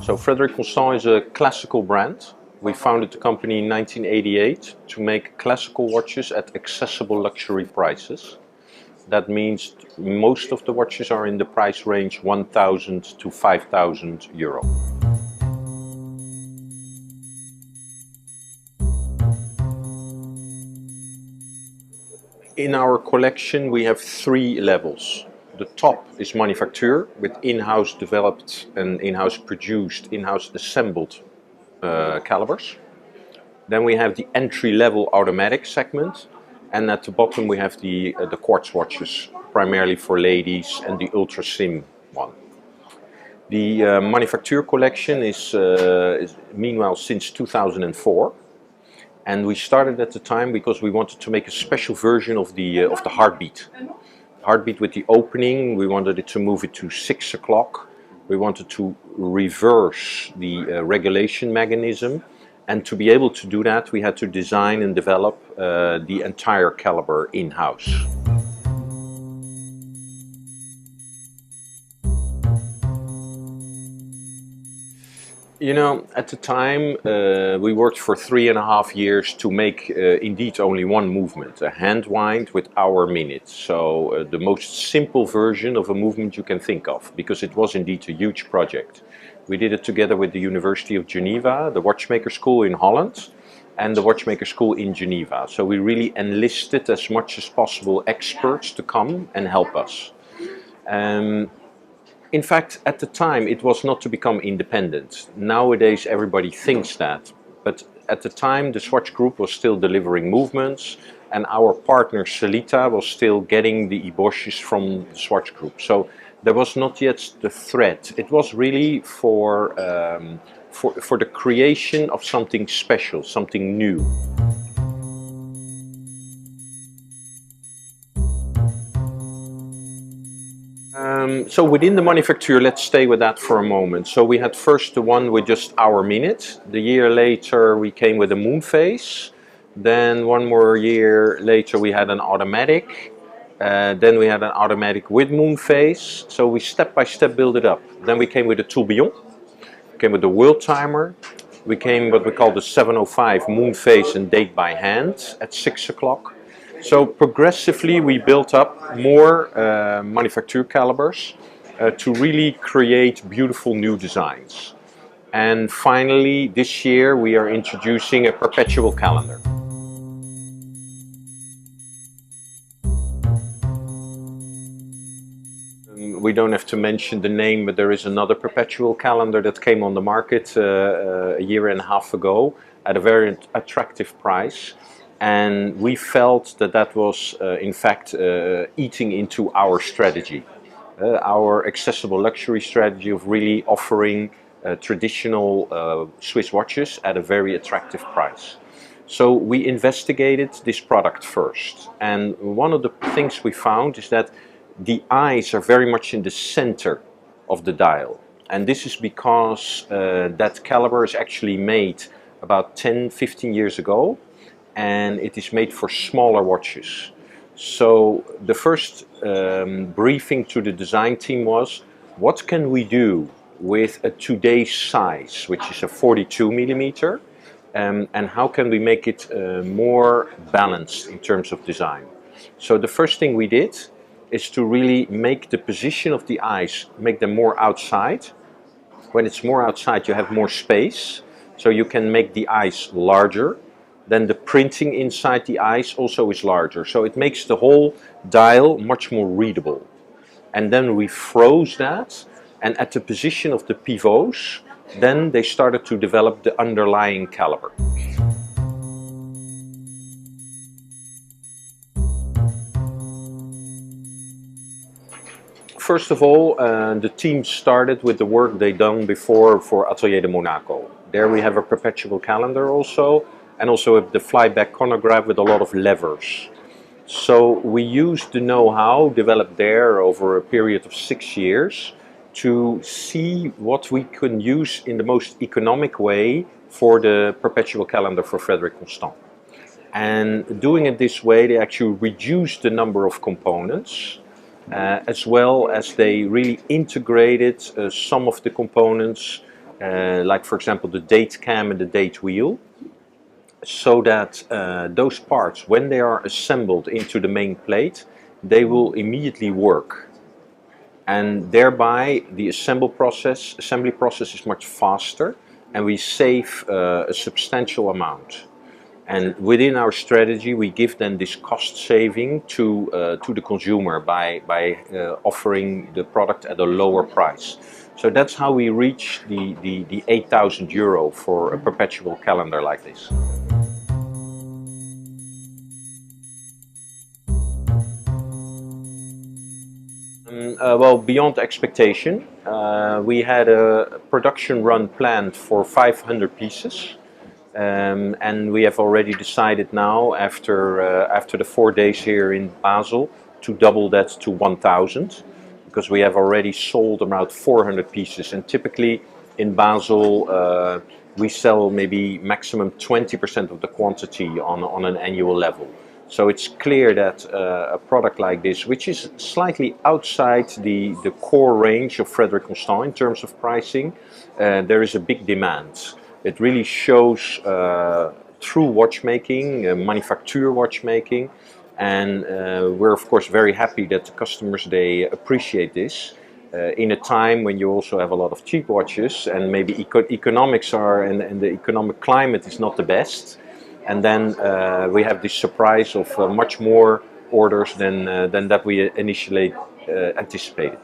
So Frederique Constant is a classical brand. We founded the company in 1988 to make classical watches at accessible luxury prices. That means most of the watches are in the price range 1,000 to 5,000 euro. In our collection we have three levels. The top is Manufacture, with in-house developed and in-house produced, in-house assembled calibers. Then we have the entry-level automatic segment, and at the bottom we have the quartz watches, primarily for ladies, and the ultra slim one. The Manufacture collection is meanwhile since 2004, and we started at the time because we wanted to make a special version of the heartbeat. Heartbeat with the opening. We wanted it to move it to 6 o'clock. We wanted to reverse the regulation mechanism, and to be able to do that we had to design and develop the entire caliber in-house. You know, at the time we worked for 3.5 years to make indeed only one movement, a hand wind with hour minute. So the most simple version of a movement you can think of, because it was indeed a huge project. We did it together with the University of Geneva, the watchmaker school in Holland, and the watchmaker school in Geneva. So we really enlisted as much as possible experts to come and help us. In fact, at the time it was not to become independent. Nowadays everybody thinks that, but at the time the Swatch Group was still delivering movements, and our partner Celita was still getting the ebauches from the Swatch Group. So there was not yet the threat. It was really for the creation of something special, something new. So within the Manufacture, let's stay with that for a moment. So we had first the one with just hour minute. The year later we came with a moon phase. Then one more year later we had an automatic. Then we had an automatic with moon phase. So we step by step build it up. Then we came with a tourbillon. We came with the world timer. We came what we call the 705 moon phase and date by hand at 6 o'clock. So progressively we built up more Manufacture calibers to really create beautiful new designs. And finally this year we are introducing a perpetual calendar. We don't have to mention the name, but there is another perpetual calendar that came on the market a year and a half ago at a very attractive price. And we felt that that was in fact eating into our strategy, our accessible luxury strategy of really offering traditional Swiss watches at a very attractive price. So we investigated this product first, and one of the things we found is that the eyes are very much in the center of the dial, and this is because that caliber is actually made about 10-15 years ago, and it is made for smaller watches. So the first briefing to the design team was, what can we do with a today's size, which is a 42 millimeter, and how can we make it more balanced in terms of design. So the first thing we did is to really make the position of the eyes, make them more outside. When it's more outside you have more space, so you can make the eyes larger. Then the printing inside the eyes also is larger, so it makes the whole dial much more readable. And then we froze that, and at the position of the pivots, then they started to develop the underlying caliber. First of all, the team started with the work they done before for Atelier de Monaco. There we have a perpetual calendar also, and also the flyback chronograph with a lot of levers. So we used the know-how developed there over a period of 6 years to see what we can use in the most economic way for the perpetual calendar for Frederique Constant. And doing it this way, they actually reduced the number of components, as well as they really integrated some of the components like for example the date cam and the date wheel, so that those parts, when they are assembled into the main plate, they will immediately work. And thereby the assembly process is much faster, and we save a substantial amount. And within our strategy, we give then this cost saving to the consumer by offering the product at a lower price. So that's how we reach the 8,000 euro for a perpetual calendar like this. Well, beyond expectation, we had a production run planned for 500 pieces. And we have already decided now, after the 4 days here in Basel, to double that to 1,000, because we have already sold about 400 pieces. And typically in Basel, we sell maybe maximum 20% of the quantity on an annual level. So it's clear that a product like this, which is slightly outside the core range of Frederique Constant in terms of pricing, there is a big demand. It really shows true watchmaking, manufacture watchmaking, and we're of course very happy that the customers, they appreciate this in a time when you also have a lot of cheap watches and maybe economics are and the economic climate is not the best. And then we have this surprise of much more orders than that we initially anticipated.